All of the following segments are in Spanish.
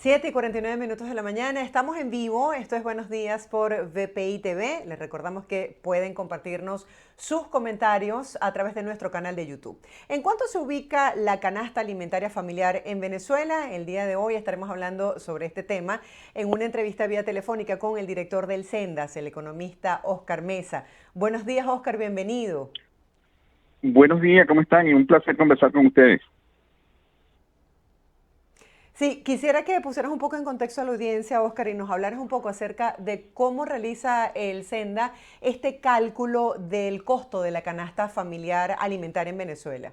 7:49 de la mañana, estamos en vivo, esto es Buenos Días por VPI TV. Les recordamos que pueden compartirnos sus comentarios a través de nuestro canal de YouTube. ¿En cuánto se ubica la canasta alimentaria familiar en Venezuela? El día de hoy estaremos hablando sobre este tema en una entrevista vía telefónica con el director del Sendas, el economista Óscar Mesa. Buenos días, Óscar, bienvenido. Buenos días, ¿cómo están? Y un placer conversar con ustedes. Sí, quisiera que pusieras un poco en contexto a la audiencia, Óscar, y nos hablaras un poco acerca de cómo realiza el Senda este cálculo del costo de la canasta familiar alimentaria en Venezuela.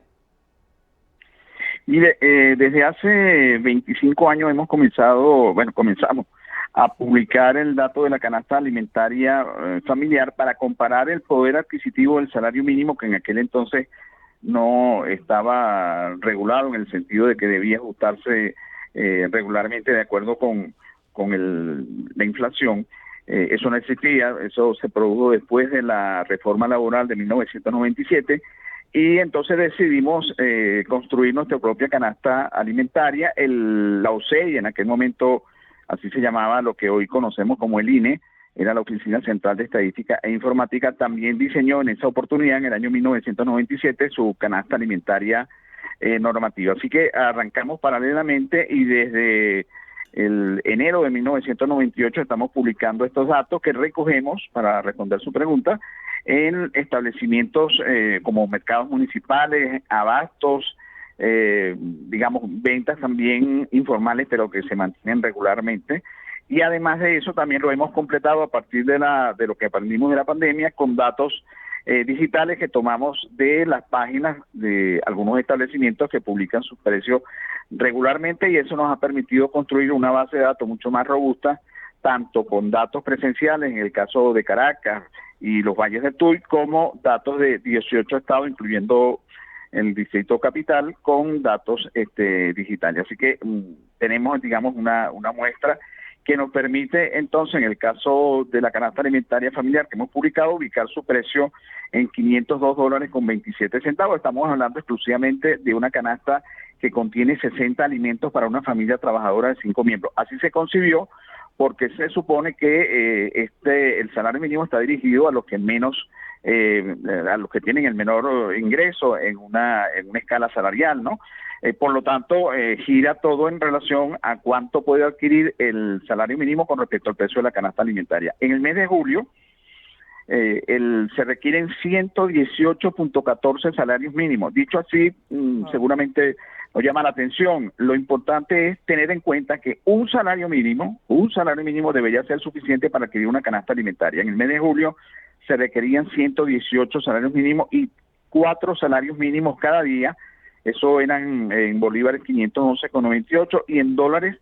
Mire, desde hace 25 años comenzamos a publicar el dato de la canasta alimentaria familiar para comparar el poder adquisitivo del salario mínimo, que en aquel entonces no estaba regulado en el sentido de que debía ajustarse regularmente de acuerdo con la inflación. Eso no existía, eso se produjo después de la reforma laboral de 1997 y entonces decidimos construir nuestra propia canasta alimentaria. La OCEI, en aquel momento así se llamaba lo que hoy conocemos como el INE, era la Oficina Central de Estadística e Informática, también diseñó en esa oportunidad, en el año 1997, su canasta alimentaria normativa. Así que arrancamos paralelamente y desde el enero de 1998 estamos publicando estos datos que recogemos, para responder su pregunta, en establecimientos como mercados municipales, abastos, digamos, ventas también informales, pero que se mantienen regularmente. Y además de eso, también lo hemos completado a partir de lo que aprendimos de la pandemia con datos digitales que tomamos de las páginas de algunos establecimientos que publican sus precios regularmente, y eso nos ha permitido construir una base de datos mucho más robusta, tanto con datos presenciales en el caso de Caracas y los valles del Tuy, como datos de 18 estados, incluyendo el Distrito Capital, con datos digitales. Así que tenemos, digamos, una muestra que nos permite entonces, en el caso de la canasta alimentaria familiar que hemos publicado, ubicar su precio en $502.27. Estamos hablando exclusivamente de una canasta que contiene 60 alimentos para una familia trabajadora de 5 miembros. Así se concibió porque se supone que el salario mínimo está dirigido a los que menos, a los que tienen el menor ingreso en una escala salarial, ¿no? Por lo tanto, gira todo en relación a cuánto puede adquirir el salario mínimo con respecto al precio de la canasta alimentaria. En el mes de julio se requieren 118.14 salarios mínimos. Dicho así, seguramente nos llama la atención. Lo importante es tener en cuenta que un salario mínimo debería ser suficiente para adquirir una canasta alimentaria. En el mes de julio se requerían 118 salarios mínimos y 4 salarios mínimos cada día. Eso eran en bolívares 511,98, y en dólares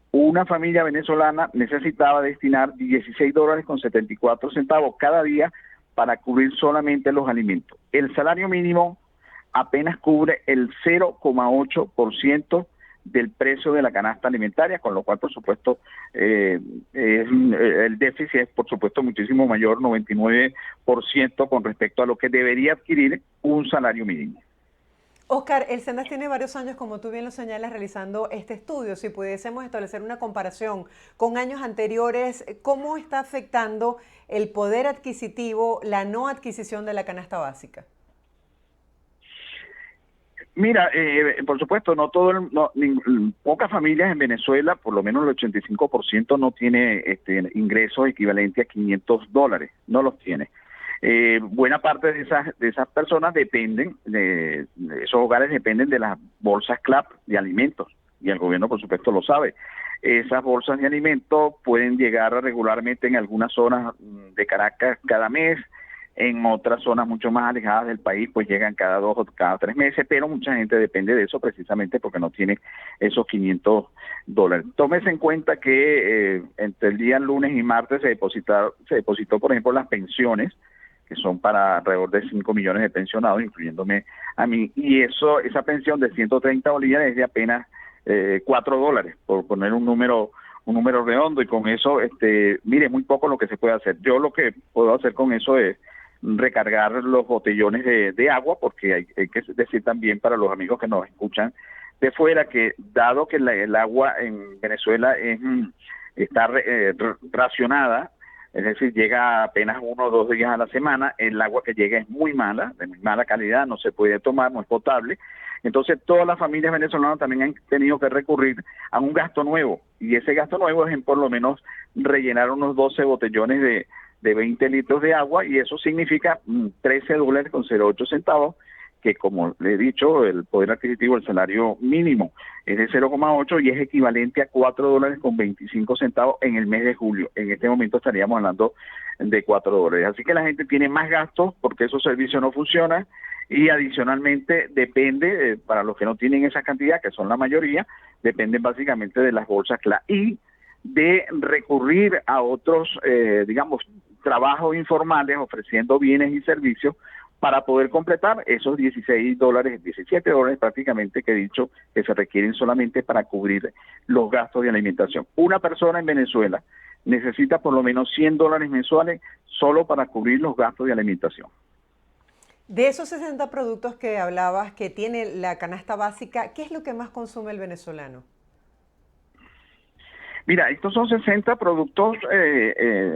una familia venezolana necesitaba destinar $16.74 cada día para cubrir solamente los alimentos. El salario mínimo apenas cubre el 0,8% del precio de la canasta alimentaria, con lo cual, por supuesto, el déficit es, por supuesto, muchísimo mayor, 99%, con respecto a lo que debería adquirir un salario mínimo. Óscar, el Sendas tiene varios años, como tú bien lo señalas, realizando este estudio. Si pudiésemos establecer una comparación con años anteriores, ¿cómo está afectando el poder adquisitivo la no adquisición de la canasta básica? Mira, por supuesto, pocas familias en Venezuela, por lo menos el 85%, no tiene ingresos equivalentes a $500, no los tiene. Buena parte de esas personas esos hogares dependen de las bolsas CLAP de alimentos, y el gobierno, por supuesto, lo sabe. Esas bolsas de alimentos pueden llegar regularmente en algunas zonas de Caracas cada mes. En otras zonas mucho más alejadas del país, pues llegan cada 2 o cada 3 meses, pero mucha gente depende de eso precisamente porque no tiene esos $500. Tómese en cuenta que entre el día lunes y martes se depositó, por ejemplo, las pensiones, que son para alrededor de 5 millones de pensionados, incluyéndome a mí, y esa pensión de 130 bolívares es de apenas $4, por poner un número redondo, y con eso, mire, muy poco lo que se puede hacer. Yo lo que puedo hacer con eso es recargar los botellones de agua, porque hay que decir también para los amigos que nos escuchan de fuera, que dado que el agua en Venezuela está racionada, es decir, llega apenas 1 o 2 días a la semana, el agua que llega es muy mala, de muy mala calidad, no se puede tomar, no es potable. Entonces todas las familias venezolanas también han tenido que recurrir a un gasto nuevo, y ese gasto nuevo es en por lo menos rellenar unos 12 botellones de 20 litros de agua, y eso significa $13.08, que como le he dicho, el poder adquisitivo del salario mínimo es de 0,8 y es equivalente a $4.25 en el mes de julio. En este momento estaríamos hablando de $4. Así que la gente tiene más gastos porque esos servicios no funcionan, y adicionalmente depende, para los que no tienen esa cantidad, que son la mayoría, dependen básicamente de las bolsas CLA y de recurrir a otros, trabajos informales ofreciendo bienes y servicios para poder completar esos $16, $17 prácticamente que he dicho que se requieren solamente para cubrir los gastos de alimentación. Una persona en Venezuela necesita por lo menos $100 mensuales solo para cubrir los gastos de alimentación. De esos 60 productos que hablabas que tiene la canasta básica, ¿qué es lo que más consume el venezolano? Mira, estos son 60 productos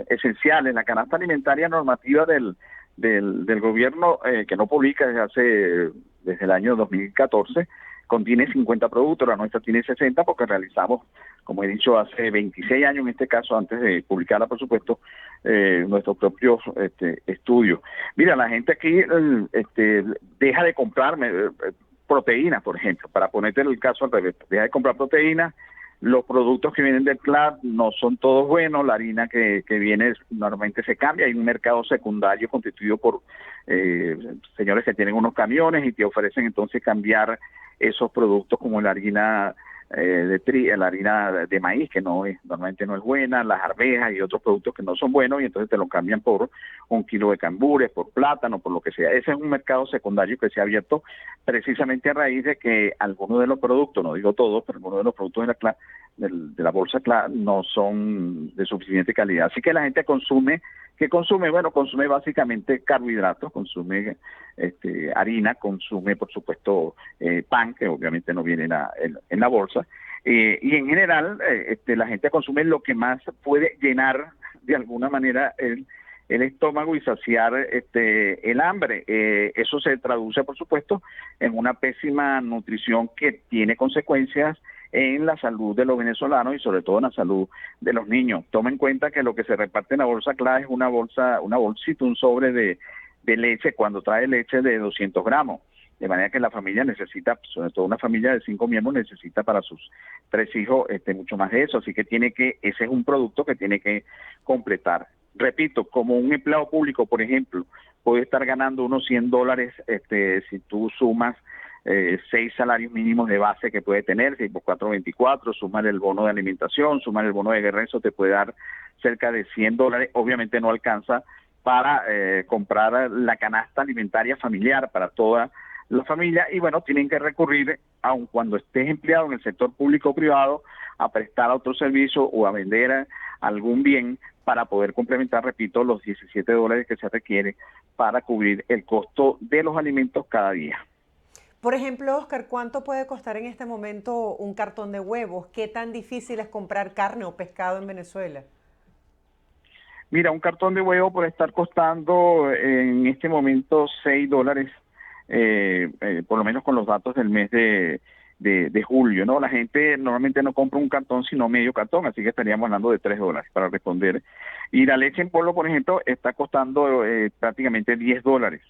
esenciales. La canasta alimentaria normativa del gobierno, que no publica desde el año 2014, contiene 50 productos, la nuestra tiene 60 porque realizamos, como he dicho, hace 26 años en este caso, antes de publicarla, por supuesto, nuestros propios estudios. Mira, la gente aquí deja de comprar proteínas, por ejemplo, para ponerte el caso al revés, deja de comprar proteínas. Los productos que vienen del CLAD no son todos buenos, la harina que viene normalmente se cambia, hay un mercado secundario constituido por señores que tienen unos camiones y te ofrecen entonces cambiar esos productos como la harina la harina de maíz, que normalmente no es buena, las arvejas y otros productos que no son buenos, y entonces te lo cambian por 1 kilo de cambures, por plátano, por lo que sea. Ese es un mercado secundario que se ha abierto precisamente a raíz de que algunos de los productos, no digo todos, pero algunos de los productos de la bolsa CLA no son de suficiente calidad. Así que la gente consume. ¿Qué consume? Bueno, consume básicamente carbohidratos, consume harina, consume por supuesto pan, que obviamente no viene en la bolsa, y en general la gente consume lo que más puede llenar de alguna manera el estómago y saciar el hambre. Eso se traduce por supuesto en una pésima nutrición que tiene consecuencias en la salud de los venezolanos y sobre todo en la salud de los niños. Toma en cuenta que lo que se reparte en la bolsa CLA es una bolsita, un sobre de leche, cuando trae leche de 200 gramos. De manera que la familia necesita, sobre todo una familia de 5 miembros, necesita para sus 3 hijos mucho más de eso. Así que ese es un producto que tiene que completar. Repito, como un empleado público, por ejemplo, puede estar ganando unos $100 si tú sumas 6 salarios mínimos de base que puede tener, 6 por 4, 24, sumar el bono de alimentación, sumar el bono de guerra, eso te puede dar cerca de $100. Obviamente no alcanza para comprar la canasta alimentaria familiar para toda la familia, y bueno, tienen que recurrir, aun cuando estés empleado en el sector público o privado, a prestar otro servicio o a vender algún bien para poder complementar, repito, los $17 que se requiere para cubrir el costo de los alimentos cada día. Por ejemplo, Oscar, ¿cuánto puede costar en este momento un cartón de huevos? ¿Qué tan difícil es comprar carne o pescado en Venezuela? Mira, un cartón de huevo puede estar costando en este momento $6, por lo menos con los datos del mes de julio, ¿no? La gente normalmente no compra un cartón sino medio cartón, así que estaríamos hablando de $3 para responder. Y la leche en polvo, por ejemplo, está costando prácticamente $10,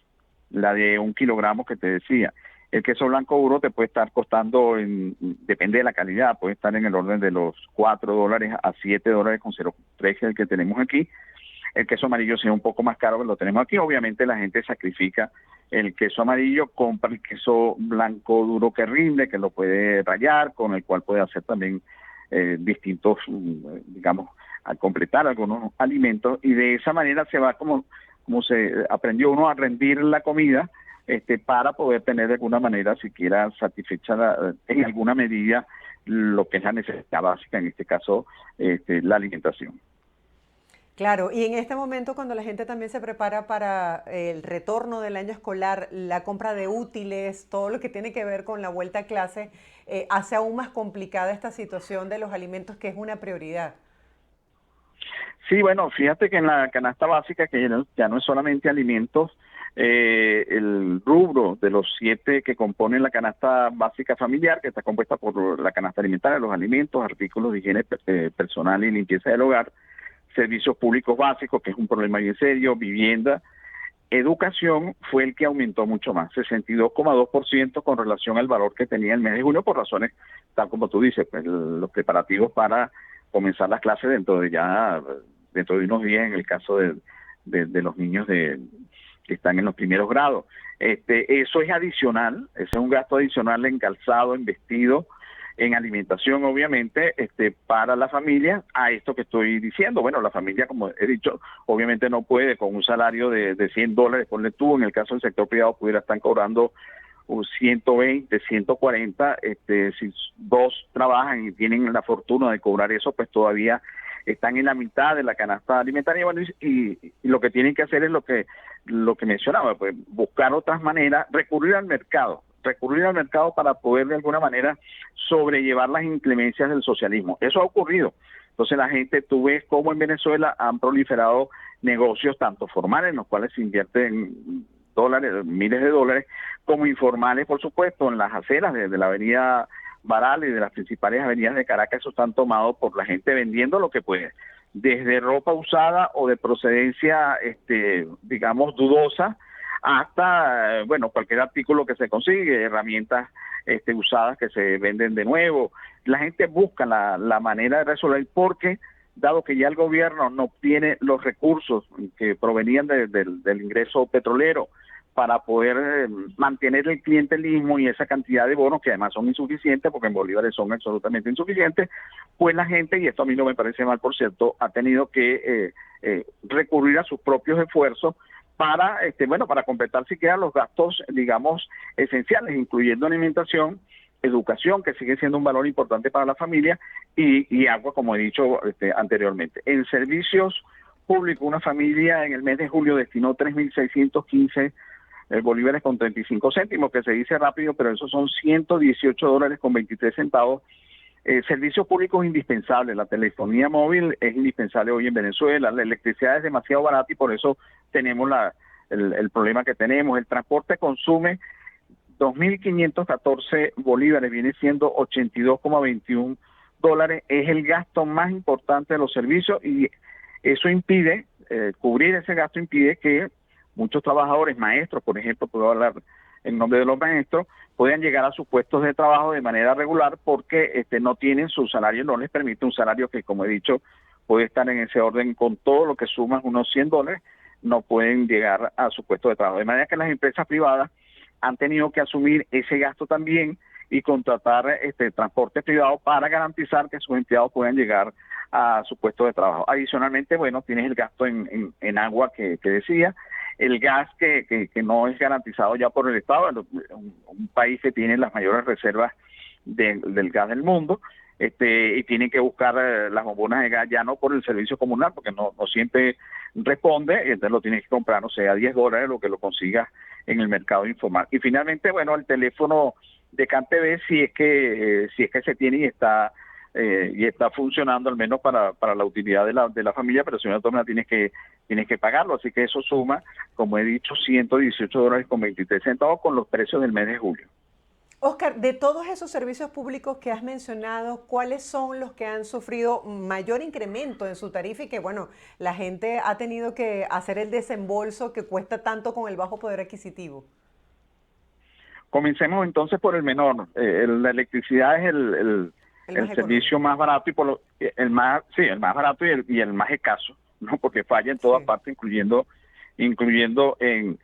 la de 1 kilogramo que te decía. El queso blanco duro te puede estar costando, depende de la calidad, puede estar en el orden de los $4 a $7 con 0,3, el que tenemos aquí. El queso amarillo sea un poco más caro, que lo tenemos aquí. Obviamente la gente sacrifica el queso amarillo, compra el queso blanco duro que rinde, que lo puede rallar, con el cual puede hacer también distintos, digamos, al completar algunos alimentos, y de esa manera se va como se aprendió uno a rendir la comida, para poder tener de alguna manera siquiera satisfecha en alguna medida lo que es la necesidad básica, en este caso la alimentación. Claro, y en este momento cuando la gente también se prepara para el retorno del año escolar, la compra de útiles, todo lo que tiene que ver con la vuelta a clase, hace aún más complicada esta situación de los alimentos, que es una prioridad. Sí, bueno, fíjate que en la canasta básica, que ya no es solamente alimentos, el rubro de los 7 que componen la canasta básica familiar, que está compuesta por la canasta alimentaria, los alimentos, artículos de higiene personal y limpieza del hogar, servicios públicos básicos, que es un problema bien serio, vivienda, educación, fue el que aumentó mucho más, 62,2% con relación al valor que tenía el mes de junio, por razones, tal como tú dices, pues, los preparativos para comenzar las clases dentro de unos días, en el caso de los niños que están en los primeros grados. Eso es adicional, ese es un gasto adicional en calzado, en vestido, en alimentación, obviamente, para la familia, a esto que estoy diciendo. Bueno, la familia, como he dicho, obviamente no puede con un salario de $100, ponle tú, en el caso del sector privado pudiera estar cobrando 120, 140, si dos trabajan y tienen la fortuna de cobrar eso, pues todavía están en la mitad de la canasta alimentaria. Bueno, y lo que tienen que hacer es lo que mencionaba, pues buscar otras maneras, recurrir al mercado para poder de alguna manera sobrellevar las inclemencias del socialismo. Eso ha ocurrido. Entonces la gente, tú ves cómo en Venezuela han proliferado negocios tanto formales, en los cuales se invierten dólares, miles de dólares, como informales, por supuesto, en las aceras de la avenida Baral y de las principales avenidas de Caracas. Eso están tomados por la gente vendiendo lo que puede, desde ropa usada o de procedencia, digamos, dudosa, hasta, bueno, cualquier artículo que se consigue, herramientas usadas que se venden de nuevo. La gente busca la manera de resolver, porque dado que ya el gobierno no obtiene los recursos que provenían del ingreso petrolero para poder mantener el clientelismo y esa cantidad de bonos, que además son insuficientes, porque en bolívares son absolutamente insuficientes, pues la gente, y esto a mí no me parece mal, por cierto, ha tenido que recurrir a sus propios esfuerzos para, bueno, para completar siquiera los gastos, digamos, esenciales, incluyendo alimentación, educación, que sigue siendo un valor importante para la familia, y agua, como he dicho anteriormente. En servicios públicos, una familia en el mes de julio destinó 3.615 bolívares con 35 céntimos, que se dice rápido, pero esos son $118 con 23 centavos. Servicios públicos indispensables, la telefonía móvil es indispensable hoy en Venezuela, la electricidad es demasiado barata y por eso tenemos el problema que tenemos. El transporte consume 2.514 bolívares, viene siendo $82,21, es el gasto más importante de los servicios, y eso impide, cubrir ese gasto impide que muchos trabajadores, maestros, por ejemplo, puedo hablar en nombre de los maestros, puedan llegar a sus puestos de trabajo de manera regular, porque no tienen su salario, no les permite un salario que, como he dicho, puede estar en ese orden con todo lo que suman unos $100, no pueden llegar a su puesto de trabajo. De manera que las empresas privadas han tenido que asumir ese gasto también y contratar transporte privado para garantizar que sus empleados puedan llegar a su puesto de trabajo. Adicionalmente, bueno, tienes el gasto en agua que decía, el gas que no es garantizado ya por el Estado, un país que tiene las mayores reservas del gas del mundo, y tienen que buscar las bombonas de gas ya no por el servicio comunal, porque no siempre responde, y entonces lo tienes que comprar, no sé, a $10, lo que lo consigas en el mercado informal. Y finalmente, bueno, el teléfono de CanTV, si es que se tiene y está funcionando, al menos para la utilidad de la familia, pero si no, tienes que pagarlo, así que eso suma, como he dicho, $118 con 23 centavos con los precios del mes de julio. Oscar, de todos esos servicios públicos que has mencionado, ¿cuáles son los que han sufrido mayor incremento en su tarifa y que, bueno, la gente ha tenido que hacer el desembolso que cuesta tanto con el bajo poder adquisitivo? Comencemos entonces por el menor. La electricidad es El más el servicio económico. más barato el más barato y el más escaso, ¿no? Porque falla en todas Sí. partes, incluyendo en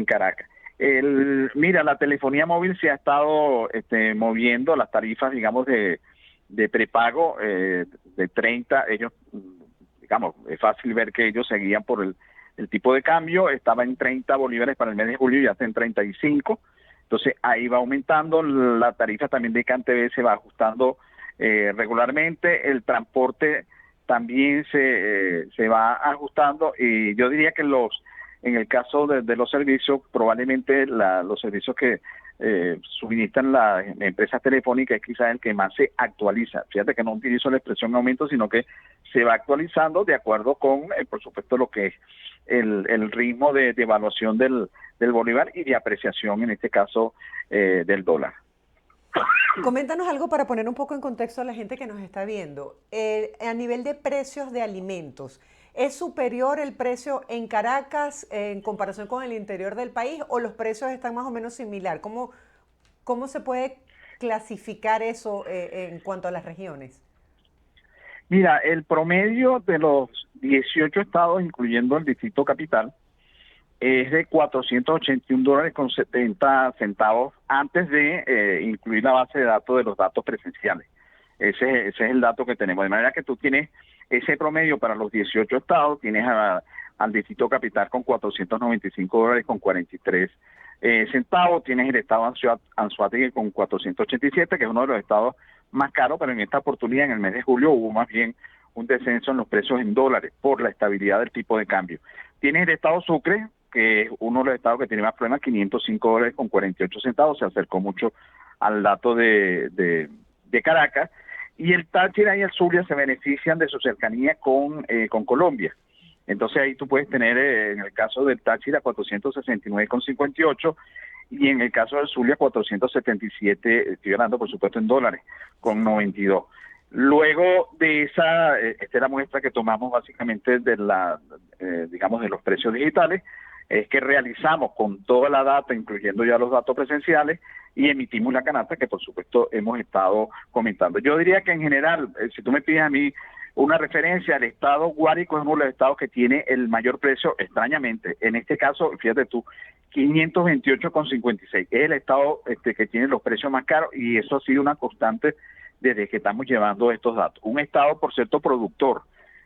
Caracas. Mira, la telefonía móvil se ha estado moviendo las tarifas, digamos, de prepago de 30. Ellos, digamos, es fácil ver que ellos seguían por el tipo de cambio, estaba en 30 bolívares para el mes de julio y ya está en 35. Entonces ahí va aumentando, la tarifa también de CanTV se va ajustando regularmente, el transporte también se va ajustando, y yo diría que en el caso de los servicios, probablemente los servicios que suministran las empresas telefónicas es quizás el que más se actualiza. Fíjate que no utilizo la expresión aumento, sino que se va actualizando de acuerdo con, por supuesto, lo que es el ritmo de evaluación del bolívar y de apreciación, en este caso, del dólar. Coméntanos algo para poner un poco en contexto a la gente que nos está viendo. A nivel de precios de alimentos, ¿es superior el precio en Caracas en comparación con el interior del país o los precios están más o menos similar? ¿Cómo se puede clasificar eso en cuanto a las regiones? Mira, el promedio de los 18 estados, incluyendo el Distrito Capital, es de $481.70 antes de incluir la base de datos de los datos presenciales. Ese es el dato que tenemos. De manera que tú tienes ese promedio para los 18 estados, tienes al Distrito Capital con $495.43 centavos, tienes el estado Anzoátegui con 487, que es uno de los estados más caros, pero en esta oportunidad, en el mes de julio, hubo más bien un descenso en los precios en dólares por la estabilidad del tipo de cambio. Tienes el estado Sucre, que es uno de los estados que tiene más problemas, $505.48, se acercó mucho al dato de Caracas, y el Táchira y el Zulia se benefician de su cercanía con Colombia. Entonces ahí tú puedes tener, en el caso del Táchira, 469.58, y en el caso del Zulia, 477, estoy hablando por supuesto en dólares, con 92. Luego de esta es la muestra que tomamos básicamente de digamos, de los precios digitales, es que realizamos con toda la data, incluyendo ya los datos presenciales, y emitimos la canasta que por supuesto hemos estado comentando. Yo diría que en general, si tú me pides a mí una referencia, al estado Guárico es uno de los estados que tiene el mayor precio, extrañamente. En este caso, fíjate tú, 528.56. Es el estado que tiene los precios más caros, y eso ha sido una constante desde que estamos llevando estos datos. Un estado, por cierto, productor.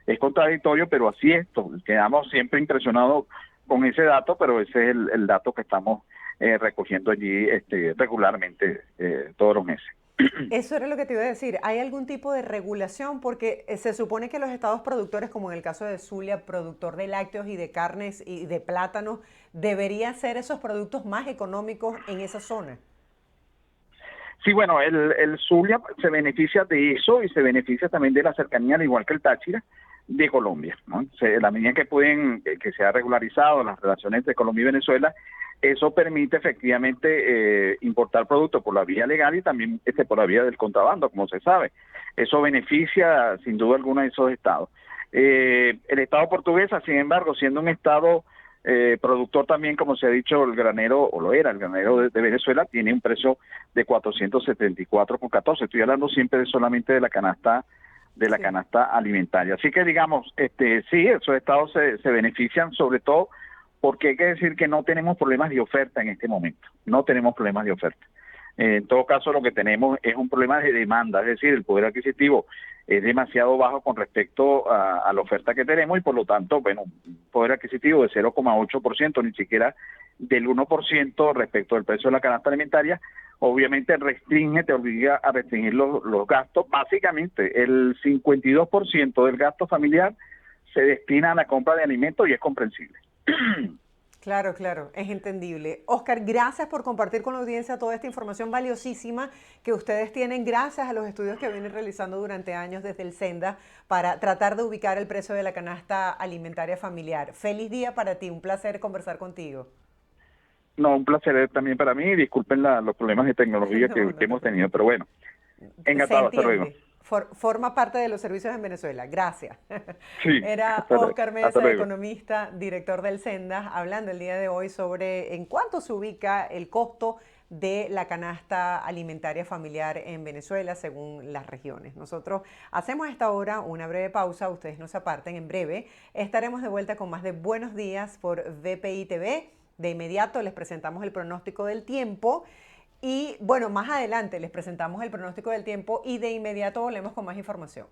Es contradictorio, pero así es. Quedamos siempre impresionados con ese dato, pero ese es el dato que estamos recogiendo allí regularmente todos los meses. Eso era lo que te iba a decir. ¿Hay algún tipo de regulación? Porque se supone que los estados productores, como en el caso de Zulia, productor de lácteos y de carnes y de plátanos, debería ser esos productos más económicos en esa zona. Sí, bueno, el Zulia se beneficia de eso y se beneficia también de la cercanía, al igual que el Táchira, de Colombia, ¿no? La medida que se ha regularizado las relaciones entre Colombia y Venezuela, eso permite efectivamente importar productos por la vía legal y también por la vía del contrabando, como se sabe. Eso beneficia sin duda alguna a esos estados. El estado portuguesa, sin embargo, siendo un estado productor también, como se ha dicho, el granero, o lo era, el granero de Venezuela, tiene un precio de 474.14. Estoy hablando siempre solamente de la canasta alimentaria. Así que digamos, sí, esos estados se benefician, sobre todo porque hay que decir que no tenemos problemas de oferta en este momento. No tenemos problemas de oferta. En todo caso, lo que tenemos es un problema de demanda, es decir, el poder adquisitivo es demasiado bajo con respecto a la oferta que tenemos, y por lo tanto, bueno, un poder adquisitivo de 0,8%, ni siquiera del 1% respecto al precio de la canasta alimentaria, obviamente te obliga a restringir los gastos. Básicamente, el 52% del gasto familiar se destina a la compra de alimentos, y es comprensible. Claro, claro, es entendible. Oscar, gracias por compartir con la audiencia toda esta información valiosísima que ustedes tienen gracias a los estudios que vienen realizando durante años desde el Senda para tratar de ubicar el precio de la canasta alimentaria familiar. Feliz día para ti, un placer conversar contigo. No, un placer también para mí. Disculpen los problemas de tecnología que hemos tenido, pero bueno, Se encantado, hasta luego. entiende. Forma parte de los servicios en Venezuela. Gracias. Sí, Era Oscar Mesa, economista, director del Senda, hablando el día de hoy sobre en cuánto se ubica el costo de la canasta alimentaria familiar en Venezuela según las regiones. Nosotros hacemos a esta hora una breve pausa, ustedes no se aparten, en breve estaremos de vuelta con más de Buenos Días por VPI TV. De inmediato les presentamos el pronóstico del tiempo. Y bueno, más adelante les presentamos el pronóstico del tiempo y de inmediato volvemos con más información.